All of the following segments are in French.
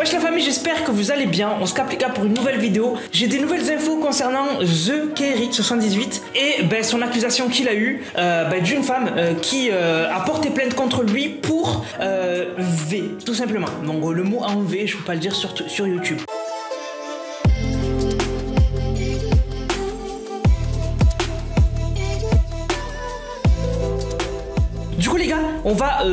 Wesh la famille, j'espère que vous allez bien. On se capte les gars pour une nouvelle vidéo. J'ai des nouvelles infos concernant The Kerry 78 et son accusation qu'il a eue d'une femme qui a porté plainte contre lui pour V, tout simplement. Donc le mot en V, je peux pas le dire sur YouTube. Du coup les gars, on va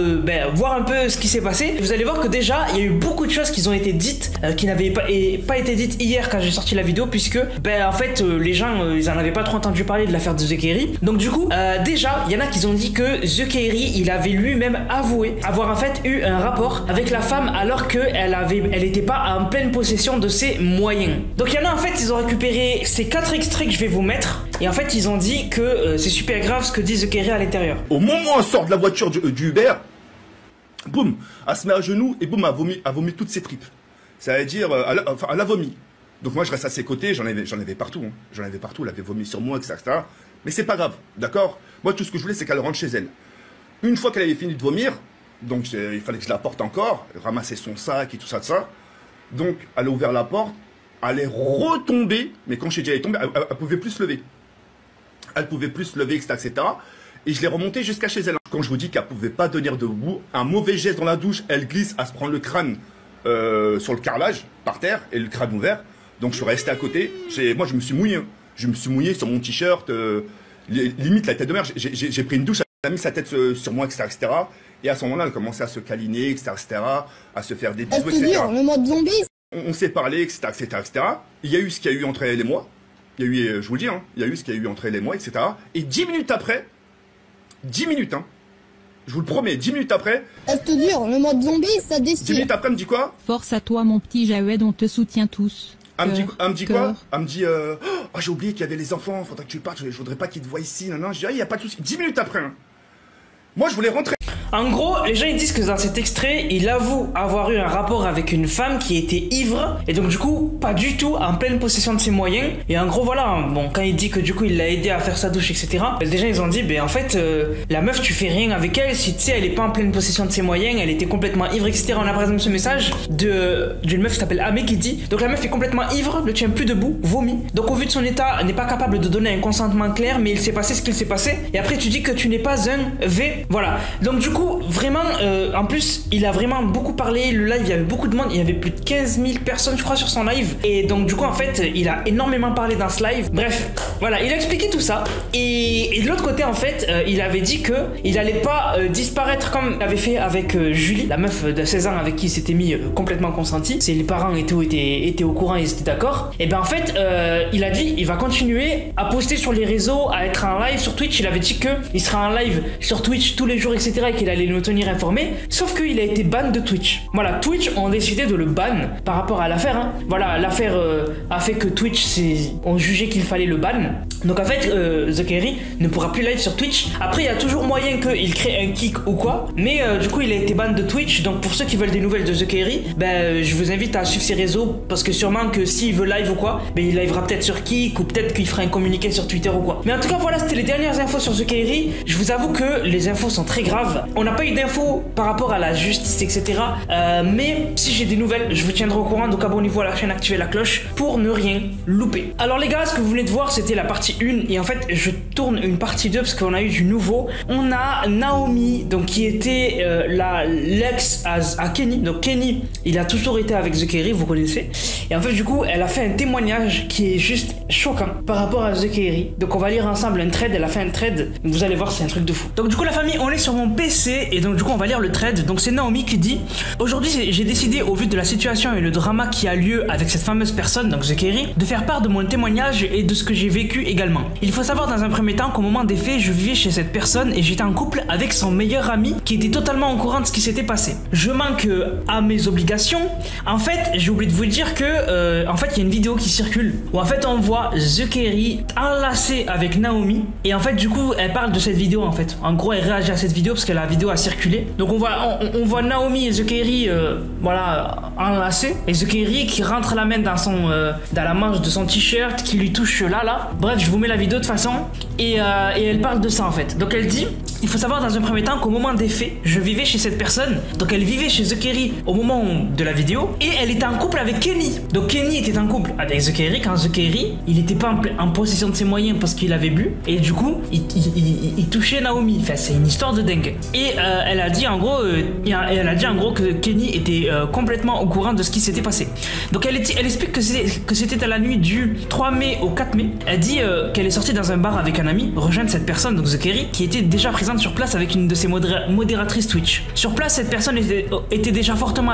voir un peu ce qui s'est passé. Vous allez voir que déjà, il y a eu beaucoup de choses qui ont été dites, qui n'avaient pas été dites hier quand j'ai sorti la vidéo, puisque en fait les gens, ils en avaient pas trop entendu parler de l'affaire de The Kerry. Donc du coup, déjà, il y en a qui ont dit que The Kerry, il avait lui-même avoué avoir en fait eu un rapport avec la femme alors qu'elle était pas en pleine possession de ses moyens. Donc il y en a en fait, ils ont récupéré ces 4 extraits que je vais vous mettre, et en fait ils ont dit que c'est super grave ce que dit The Kerry à l'intérieur. Au moment où on sort de la voiture du Uber, boum, elle se met à genoux et boum, elle vomit toutes ses tripes. Ça veut dire, elle a vomi. Donc moi je reste à ses côtés, j'en avais partout, hein. J'en avais partout, elle avait vomi sur moi, etc. Mais c'est pas grave, d'accord? Moi tout ce que je voulais c'est qu'elle rentre chez elle. Une fois qu'elle avait fini de vomir, donc il fallait que je la porte encore, ramasser son sac et tout ça de ça. Donc elle a ouvert la porte, elle est retombée, mais quand je t'ai dit elle est tombée, elle pouvait plus se lever. Elle pouvait plus se lever, etc. Et je l'ai remontée jusqu'à chez elle. Quand je vous dis qu'elle pouvait pas tenir debout, un mauvais geste dans la douche, elle glisse, elle se prend le crâne sur le carrelage, par terre, et le crâne ouvert. Donc je suis resté à côté. Moi je me suis mouillé. Je me suis mouillé sur mon t-shirt, limite la tête de mer. J'ai pris une douche, elle a mis sa tête sur moi, etc., etc. Et à ce moment-là, elle commençait à se câliner, etc., à se faire des bisous, etc. Le mode zombie. On s'est parlé, etc., etc. Il y a eu ce qu'il y a eu entre elle et moi. Il y a eu, je vous le dis, hein, il y a eu ce qu'il y a eu entre elle et moi, etc. Et 10 minutes après, 10 minutes, hein, je vous le promets, 10 minutes après... Je te jure, le mode zombie, ça déchire. 10 minutes après, elle me dit quoi? Force à toi, mon petit Jawed, on te soutient tous. Elle me dit quoi? Elle me dit, oh, j'ai oublié qu'il y avait les enfants, faudrait que tu partes, je voudrais pas qu'ils te voient ici, non, non. Je dis, il y a pas de souci. 10 minutes après, hein. Moi, je voulais rentrer. En gros, les gens ils disent que dans cet extrait, il avoue avoir eu un rapport avec une femme qui était ivre et donc du coup pas du tout en pleine possession de ses moyens. Et en gros voilà, bon quand il dit que du coup il l'a aidé à faire sa douche etc. Les gens ils ont dit en fait la meuf tu fais rien avec elle si tu sais elle est pas en pleine possession de ses moyens, elle était complètement ivre etc. On a par exemple ce message d'une meuf qui s'appelle Amé qui dit donc la meuf est complètement ivre, ne tient plus debout, vomit. Donc au vu de son état n'est pas capable de donner un consentement clair mais il s'est passé ce qu'il s'est passé. Et après tu dis que tu n'es pas un V, voilà. Donc du coup vraiment, en plus, il a vraiment beaucoup parlé. Le live, il y avait beaucoup de monde. Il y avait plus de 15 000 personnes, je crois, sur son live. Et donc, du coup, en fait, il a énormément parlé dans ce live. Bref, voilà, il a expliqué tout ça. Et de l'autre côté, en fait, il avait dit que il allait pas disparaître comme il avait fait avec Julie, la meuf de 16 ans avec qui il s'était mis complètement consenti. C'est les parents et tout étaient au courant, ils étaient d'accord. Et en fait, il a dit, il va continuer à poster sur les réseaux, à être en live sur Twitch. Il avait dit que il sera en live sur Twitch tous les jours, etc. Et qu'il allait nous tenir informés, sauf qu'il a été ban de Twitch. Voilà, Twitch ont décidé de le ban par rapport à l'affaire. Hein. Voilà, l'affaire a fait que Twitch ont jugé qu'il fallait le ban. Donc en fait, The Kerry ne pourra plus live sur Twitch. Après, il y a toujours moyen qu'il crée un kick ou quoi, mais du coup, il a été ban de Twitch. Donc pour ceux qui veulent des nouvelles de The Kerry, je vous invite à suivre ses réseaux parce que sûrement que s'il veut live ou quoi, il livera peut-être sur Kick ou peut-être qu'il fera un communiqué sur Twitter ou quoi. Mais en tout cas, voilà, c'était les dernières infos sur The Kerry. Je vous avoue que les infos sont très graves. On n'a pas eu d'infos par rapport à la justice, etc. Mais si j'ai des nouvelles, je vous tiendrai au courant. Donc abonnez-vous à la chaîne, activez la cloche pour ne rien louper. Alors les gars, ce que vous venez de voir, c'était la partie 1. Et en fait, je tourne une partie 2 parce qu'on a eu du nouveau. On a Naomi, donc qui était l'ex à Kenny. Donc Kenny, il a toujours été avec The Kerry, vous connaissez. Et en fait, du coup, elle a fait un témoignage qui est juste choquant par rapport à The Kerry. Donc on va lire ensemble un thread. Elle a fait un thread. Vous allez voir, c'est un truc de fou. Donc du coup, la famille, on est sur mon PC. Et donc du coup, on va lire le thread. Donc c'est Naomi qui dit: aujourd'hui, j'ai décidé, au vu de la situation et le drama qui a lieu avec cette fameuse personne, donc The Kerry, de faire part de mon témoignage et de ce que j'ai vécu également. Il faut savoir dans un premier temps qu'au moment des faits, je vivais chez cette personne et j'étais en couple avec son meilleur ami qui était totalement au courant de ce qui s'était passé. Je manque à mes obligations. En fait, j'ai oublié de vous dire que en fait, il y a une vidéo qui circule où en fait on voit The Kerry enlacé avec Naomi et en fait du coup elle parle de cette vidéo en fait. En gros, elle réagit à cette vidéo parce que la vidéo a circulé. Donc on voit Naomi et The Kerry voilà enlacés et The Kerry qui rentre la main dans la manche de son t-shirt, qui lui touche là. Bref, je vous mets la vidéo de toute façon et elle parle de ça en fait. Donc elle dit: il faut savoir dans un premier temps qu'au moment des faits, je vivais chez cette personne. Donc elle vivait chez The Kerry au moment de la vidéo et elle était en couple avec Kenny. Donc Kenny était en couple avec The Kerry quand The Kerry, il était pas en possession de ses moyens parce qu'il avait bu et du coup, il touchait Naomi. Enfin, c'est une histoire de dingue. Et elle a dit en gros que Kenny était complètement au courant de ce qui s'était passé. Donc elle explique que c'était à la nuit du 3 mai au 4 mai. Elle dit qu'elle est sortie dans un bar avec un ami, rejoindre cette personne, donc The Kerry, qui était déjà présente sur place avec une de ses modératrices Twitch. Sur place, cette personne était déjà fortement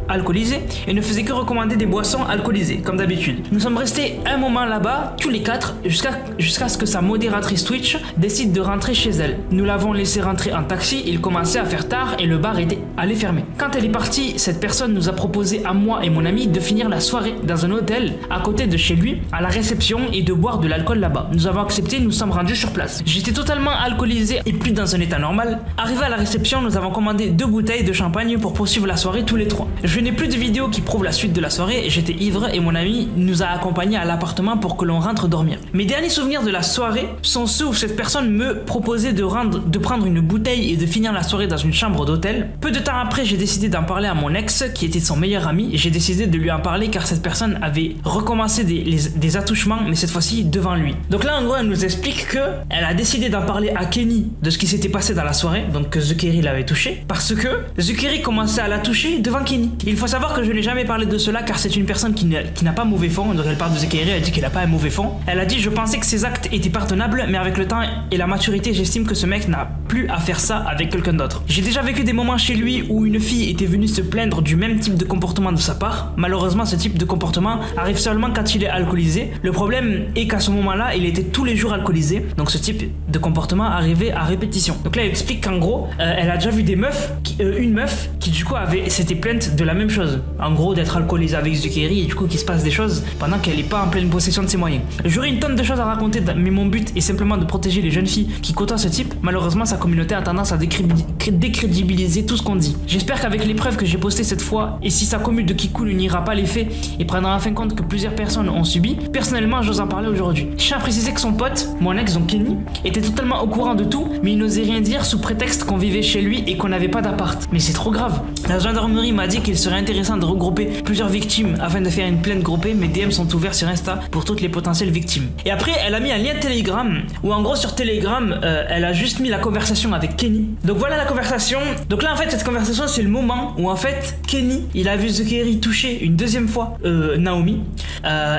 alcoolisée et ne faisait que recommander des boissons alcoolisées, comme d'habitude. Nous sommes restés un moment là-bas, tous les quatre, jusqu'à ce que sa modératrice Twitch décide de rentrer chez elle. Nous l'avons laissé rentrer en taxi, il commençait à faire tard et le bar allait fermer. Quand elle est partie, cette personne nous a proposé à moi et mon ami de finir la soirée dans un hôtel à côté de chez lui, à la réception, et de boire de l'alcool là-bas. Nous avons accepté, nous sommes rendus sur place. J'étais totalement alcoolisé et plus dans un état normal. Arrivé à la réception, nous avons commandé 2 bouteilles de champagne pour poursuivre la soirée tous les 3. Je n'ai plus de vidéo qui prouve la suite de la soirée, j'étais ivre et mon ami nous a accompagnés à l'appartement pour que l'on rentre dormir. Mes derniers souvenirs de la soirée sont ceux où cette personne me proposait de prendre une bouteille et de finir la soirée dans une chambre d'hôtel. Peu de temps après, j'ai décidé d'en parler à mon ex qui était son meilleur ami et j'ai décidé de lui en parler car cette personne avait recommencé des attouchements mais cette fois-ci devant lui. Donc là en gros elle nous explique que elle a décidé d'en parler à Kenny de ce qui s'était passé dans la soirée, donc que The Kerry l'avait touché, parce que The Kerry commençait à la toucher devant Kenny. Il faut savoir que je n'ai jamais parlé de cela car c'est une personne qui n'a pas mauvais fond. Donc elle parle de The Kerry, elle dit qu'il n'a pas un mauvais fond. Elle a dit: je pensais que ses actes étaient pardonnables mais avec le temps et la maturité j'estime que ce mec n'a plus à faire ça avec quelqu'un d'autre. J'ai déjà vécu des moments chez lui où une fille était venue se plaindre du même type de comportement de sa part. Malheureusement ce type de comportement arrive seulement quand il est alcoolisé. Le problème est qu'à ce moment-là il était tous les jours alcoolisé, donc ce type de comportement arrivait à répétition. Donc là elle explique qu'en gros elle a déjà vu des meufs, une meuf qui du coup s'était plainte de la même chose, en gros d'être alcoolisée avec The Kerry et du coup qu'il se passe des choses pendant qu'elle n'est pas en pleine possession de ses moyens. J'aurais une tonne de choses à raconter mais mon but est simplement de protéger les jeunes filles qui côtoient ce type. Malheureusement sa communauté a tendance à décrédibiliser tout ce qu'on dit. J'espère qu'avec les preuves que j'ai postées cette fois et si sa commu de Kikoul n'ira pas les faits et prendra enfin compte que plusieurs personnes ont subi, personnellement j'ose en parler aujourd'hui. Je tiens à préciser que son pote, mon ex donc Kenny, était totalement au courant de tout mais il n'osait rien dire sous prétexte qu'on vivait chez lui et qu'on n'avait pas d'appart. Mais c'est trop grave. La gendarmerie m'a dit qu'il serait intéressant de regrouper plusieurs victimes afin de faire une plainte groupée. Mes DM sont ouverts sur Insta pour toutes les potentielles victimes. Et après elle a mis un lien Telegram où en gros sur Telegram elle a juste mis la conversation avec Kenny. Donc voilà la conversation. Donc là en fait cette conversation c'est le moment où en fait Kenny il a vu The Kerry toucher une deuxième fois Naomi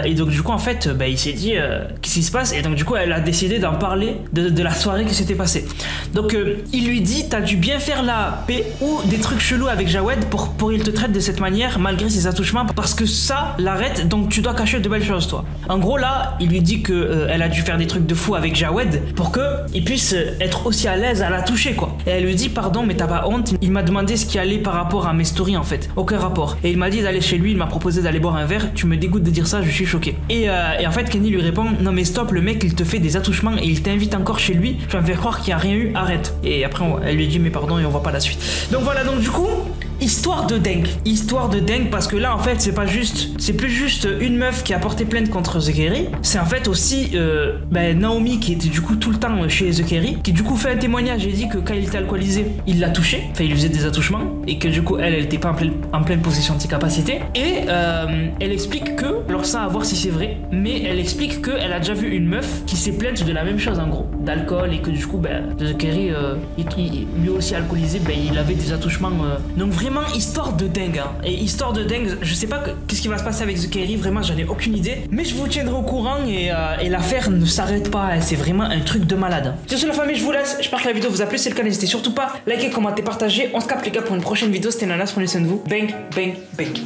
et donc du coup en fait il s'est dit qu'est-ce qui se passe, et donc du coup elle a décidé d'en parler de la soirée qui s'était passée. Donc il lui dit: t'as dû bien faire la paix ou des trucs chelous avec Jawed pour il te traite de cette manière malgré ses attouchements parce que ça l'arrête, donc tu dois cacher de belles choses toi. En gros là il lui dit que elle a dû faire des trucs de fou avec Jawed pour que il puisse être aussi à l'aise à la toucher quoi. Et elle lui dit: pardon mais t'as pas honte, il m'a demandé ce qui allait par rapport à mes stories en fait, aucun rapport, et il m'a dit d'aller chez lui, il m'a proposé d'aller boire un verre, tu me dégoûtes de dire ça, je suis choqué. Et en fait Kenny lui répond: non mais stop, le mec il te fait des attouchements et il t'invite encore chez lui, tu vas me faire croire qu'il y a rien eu, arrête. Et après elle lui dit mais pardon et on voit pas la suite. Donc voilà, donc du coup histoire de dingue parce que là en fait c'est plus juste une meuf qui a porté plainte contre The Kerry, c'est en fait aussi Naomi qui était du coup tout le temps chez The Kerry, qui du coup fait un témoignage et dit que quand il était alcoolisé il l'a touché, enfin il lui faisait des attouchements et que du coup elle était pas en pleine possession de ses capacités. Et elle explique que, alors ça à voir si c'est vrai, mais elle explique qu'elle a déjà vu une meuf qui s'est plainte de la même chose en gros, d'alcool, et que du coup The Kerry lui aussi alcoolisé, il avait des attouchements donc vraiment histoire de dingue hein. Et histoire de dingue, je sais pas qu'est-ce qui va se passer avec The Kerry, vraiment j'en ai aucune idée, mais je vous tiendrai au courant et l'affaire ne s'arrête pas hein. C'est vraiment un truc de malade. Sur ce la famille, je vous laisse, j'espère que la vidéo vous a plu, c'est le cas n'hésitez surtout pas, likez, commentez, partagez, on se capte les gars pour une prochaine vidéo, c'était Nanas, prenez soin de vous, bang bang bang.